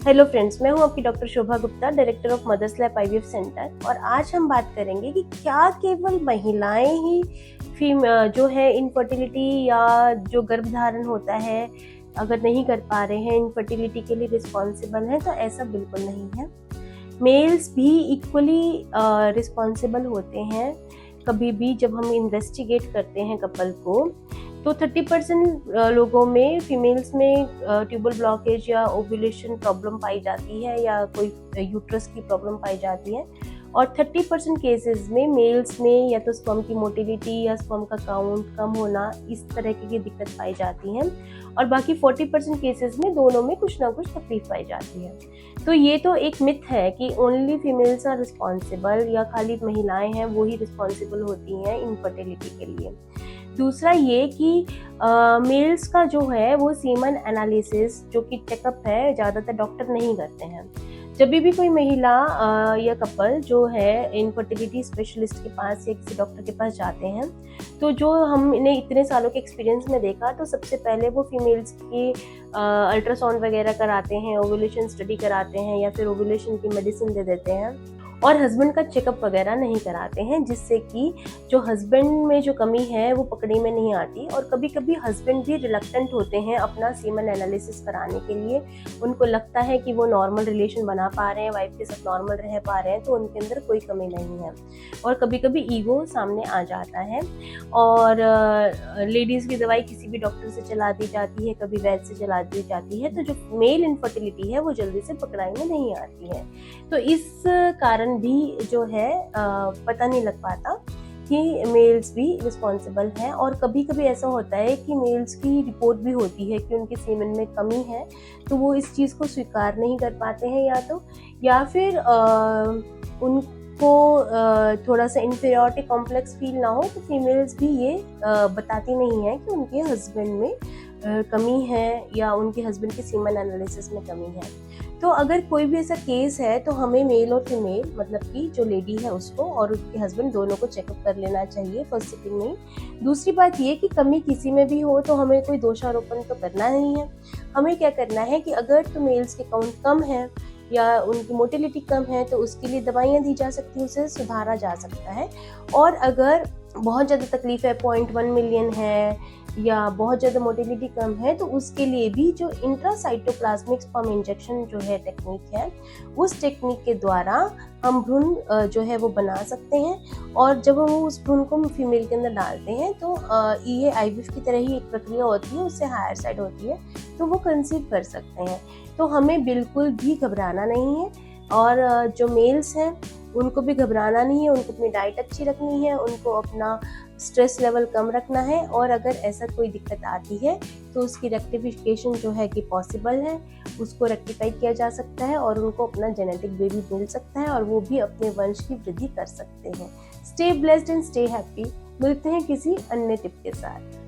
Hello friends, मैं हूं आपकी doctor Shobha Gupta, director of mother's lab IVF centre. और आज हम बात करेंगे कि क्या केवल महिलाएं ही जो है इनफर्टिलिटी या जो गर्भधारण होता है अगर नहीं कर पा रहे हैं इनफर्टिलिटी के लिए रिस्पॉन्सिबल हैं। तो ऐसा बिल्कुल नहीं है। मेल्स भी इक्वली रिस्पॉन्सिबल होते हैं। कभी भी जब हम इन्वेस्टिगेट करते हैं कपल को, तो 30% लोगों में, फीमेल्स में ट्यूबल ब्लॉकेज या ओव्यूलेशन प्रॉब्लम पाई जाती है या कोई यूट्रस की प्रॉब्लम पाई जाती है। और 30% केसेस में मेल्स में या तो स्पर्म की मोटिलिटी या स्पर्म का काउंट कम होना, इस तरह की दिक्कत पाई जाती है। और बाकी 40% केसेस में दोनों में कुछ ना कुछ तकलीफ पाई जाती है। तो ये तो एक मिथ है कि ओनली फीमेल्स आर रिस्पॉन्सिबल या खाली महिलाएं हैं वो ही रिस्पॉन्सिबल होती हैं इनफर्टिलिटी के लिए। दूसरा ये कि मेल्स का जो है वो सीमन एनालिसिस जो कि चेकअप है, ज़्यादातर डॉक्टर नहीं करते हैं। जब भी कोई महिला या कपल जो है इनफर्टिलिटी स्पेशलिस्ट के पास या किसी डॉक्टर के पास जाते हैं, तो जो हमने इतने सालों के एक्सपीरियंस में देखा, तो सबसे पहले वो फीमेल्स की अल्ट्रासाउंड वगैरह कराते हैं, ओव्यूलेशन स्टडी कराते हैं या फिर ओव्यूलेशन की मेडिसिन दे देते हैं और हस्बैंड का चेकअप वगैरह नहीं कराते हैं, जिससे कि जो हस्बैंड में जो कमी है वो पकड़ी में नहीं आती। और कभी कभी हस्बैंड भी रिलक्टेंट होते हैं अपना सीमन एनालिसिस कराने के लिए। उनको लगता है कि वो नॉर्मल रिलेशन बना पा रहे हैं, वाइफ के साथ नॉर्मल रह पा रहे हैं, तो उनके अंदर कोई कमी नहीं है। और कभी कभी ईगो सामने आ जाता है और लेडीज़ की दवाई किसी भी डॉक्टर से चला दी जाती है, कभी वैद्य से चला दी जाती है, तो जो मेल इनफर्टिलिटी है वो जल्दी से पकड़ाई में नहीं आती है। तो इस कारण भी जो है पता नहीं लग पाता कि मेल्स भी रिस्पॉन्सिबल हैं। और कभी कभी ऐसा होता है कि मेल्स की रिपोर्ट भी होती है कि उनके सीमन में कमी है, तो वो इस चीज़ को स्वीकार नहीं कर पाते हैं, या फिर उनको थोड़ा सा इन्फीरियरिटी कॉम्प्लेक्स फील ना हो, तो फीमेल्स भी ये बताती नहीं है कि उनके हस्बैंड में कमी है या उनके हस्बैंड के सीमन एनालिसिस में कमी है। तो अगर कोई भी ऐसा केस है तो हमें मेल और फीमेल, मतलब कि जो लेडी है उसको और उसके हस्बैंड दोनों को चेकअप कर लेना चाहिए फर्स्ट सिटिंग में। दूसरी बात ये कि कमी किसी में भी हो तो हमें कोई दोषारोपण तो करना नहीं है। हमें क्या करना है कि अगर तो मेल्स के काउंट कम है या उनकी मोटिलिटी कम है तो उसके लिए दवाइयाँ दी जा सकती हैं, उसे सुधारा जा सकता है। और अगर बहुत ज़्यादा तकलीफ है, 0.1 मिलियन है या बहुत ज़्यादा मोटिलिटी कम है, तो उसके लिए भी जो इंट्रासाइटोप्लाज्मिक स्पर्म इंजेक्शन जो है टेक्निक है, उस टेक्निक के द्वारा हम भ्रूण जो है वो बना सकते हैं। और जब हम उस भ्रूण को फीमेल के अंदर डालते हैं तो ये आईवीएफ की तरह ही एक प्रक्रिया होती है, उससे हायर साइड होती है, तो वो कंसीव कर सकते हैं। तो हमें बिल्कुल भी घबराना नहीं है। और जो मेल्स हैं उनको भी घबराना नहीं है, उनको अपनी डाइट अच्छी रखनी है, उनको अपना स्ट्रेस लेवल कम रखना है। और अगर ऐसा कोई दिक्कत आती है तो उसकी रेक्टिफिकेशन जो है कि पॉसिबल है, उसको रेक्टिफाई किया जा सकता है और उनको अपना जेनेटिक बेबी मिल सकता है और वो भी अपने वंश की वृद्धि कर सकते हैं। Stay blessed and stay happy. मिलते हैं किसी अन्य टिप के साथ।